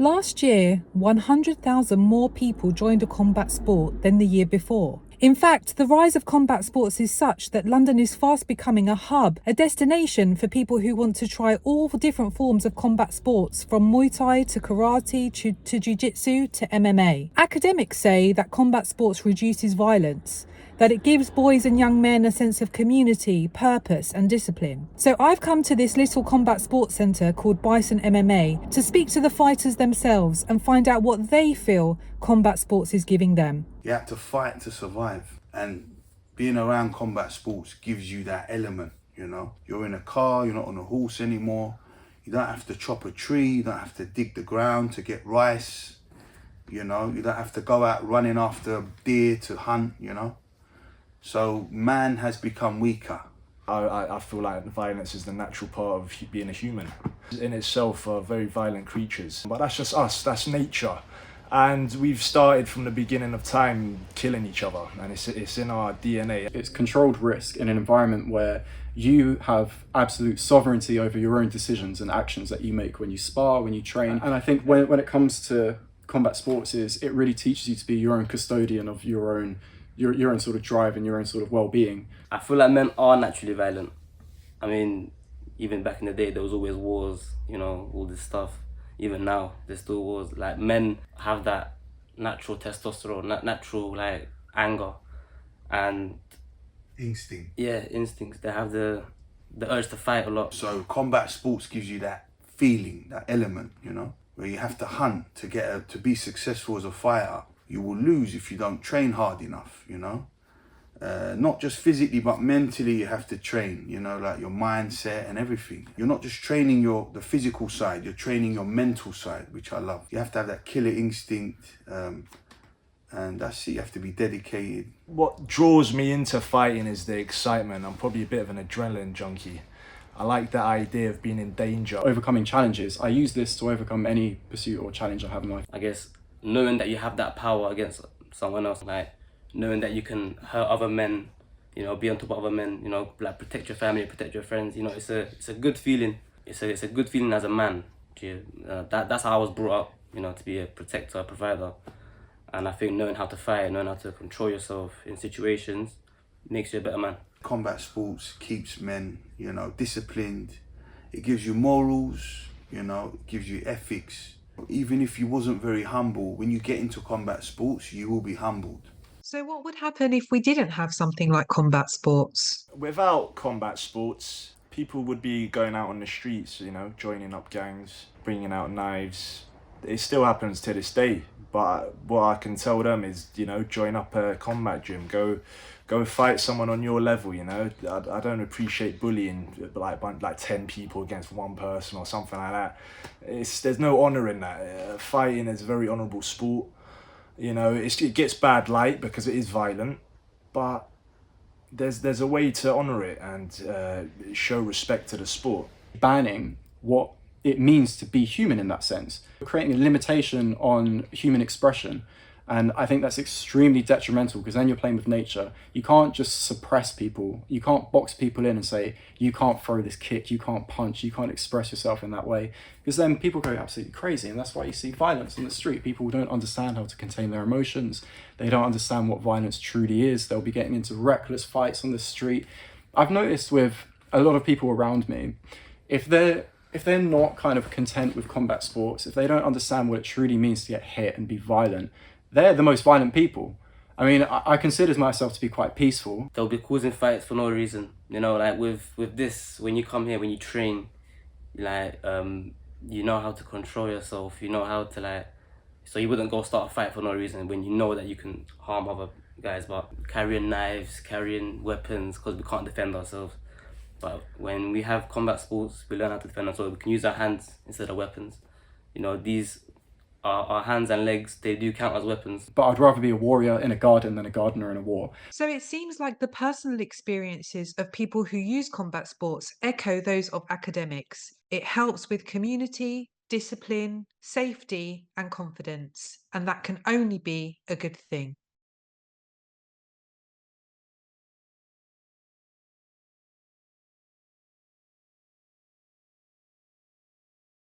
Last year, 100,000 more people joined a combat sport than the year before. In fact, the rise of combat sports is such that London is fast becoming a hub, a destination for people who want to try all different forms of combat sports, from Muay Thai to karate to jiu-jitsu to MMA. Academics say that combat sports reduces violence, that it gives boys and young men a sense of community, purpose and discipline. So I've come to this little combat sports centre called Bison MMA to speak to the fighters themselves and find out what they feel combat sports is giving them. You have to fight to survive, and being around combat sports gives you that element, you know. You're in a car, you're not on a horse anymore. You don't have to chop a tree, you don't have to dig the ground to get rice, you know. You don't have to go out running after deer to hunt, you know. So man has become weaker. I feel like violence is the natural part of being a human. In itself are very violent creatures, but that's just us, that's nature. And we've started from the beginning of time killing each other, and it's in our DNA. It's controlled risk in an environment where you have absolute sovereignty over your own decisions and actions that you make when you spar, when you train. And I think when it comes to combat sports, it really teaches you to be your own custodian of your own sort of drive and your own sort of well-being. I feel like men are naturally violent. I mean, even back in the day, there was always wars, you know, all this stuff. Even now, there's still wars. Like, men have that natural testosterone, natural, like, anger and... Instinct. Yeah, instincts. They have the urge to fight a lot. So combat sports gives you that feeling, that element, you know, where you have to hunt to be successful as a fighter. You will lose if you don't train hard enough, you know. Not just physically, but mentally you have to train, you know, like your mindset and everything. You're not just training the physical side, you're training your mental side, which I love. You have to have that killer instinct, and that's it, you have to be dedicated. What draws me into fighting is the excitement. I'm probably a bit of an adrenaline junkie. I like that idea of being in danger. Overcoming challenges. I use this to overcome any pursuit or challenge I have in life. I guess knowing that you have that power against someone else, like knowing that you can hurt other men, you know, be on top of other men, you know, like protect your family, protect your friends, you know, it's a good feeling. It's a good feeling as a man. That's how I was brought up, you know, to be a protector, a provider. And I think knowing how to fight, knowing how to control yourself in situations makes you a better man. Combat sports keeps men, you know, disciplined. It gives you morals, you know, it gives you ethics. Even if you wasn't very humble, when you get into combat sports, you will be humbled. So what would happen if we didn't have something like combat sports? Without combat sports, people would be going out on the streets, you know, joining up gangs, bringing out knives. It still happens to this day, but what I can tell them is, you know, join up a combat gym, go fight someone on your level, you know. I don't appreciate bullying, like 10 people against one person or something like that. There's no honour in that. Fighting is a very honourable sport. You know, it gets bad light because it is violent, but there's a way to honour it and show respect to the sport. Banning what it means to be human in that sense, creating a limitation on human expression. And I think that's extremely detrimental, because then you're playing with nature. You can't just suppress people. You can't box people in and say, you can't throw this kick, you can't punch, you can't express yourself in that way. Because then people go absolutely crazy. And that's why you see violence on the street. People don't understand how to contain their emotions. They don't understand what violence truly is. They'll be getting into reckless fights on the street. I've noticed with a lot of people around me, if they're not kind of content with combat sports, if they don't understand what it truly means to get hit and be violent, they're the most violent people. I mean, I consider myself to be quite peaceful. They'll be causing fights for no reason. You know, like with this, when you come here, when you train, like, you know how to control yourself. You know how to, like, so you wouldn't go start a fight for no reason when you know that you can harm other guys. But carrying knives, carrying weapons, because we can't defend ourselves. But when we have combat sports, we learn how to defend ourselves. We can use our hands instead of weapons. You know, these... Our hands and legs, they do count as weapons. But I'd rather be a warrior in a garden than a gardener in a war. So it seems like the personal experiences of people who use combat sports echo those of academics. It helps with community, discipline, safety, and confidence. And that can only be a good thing.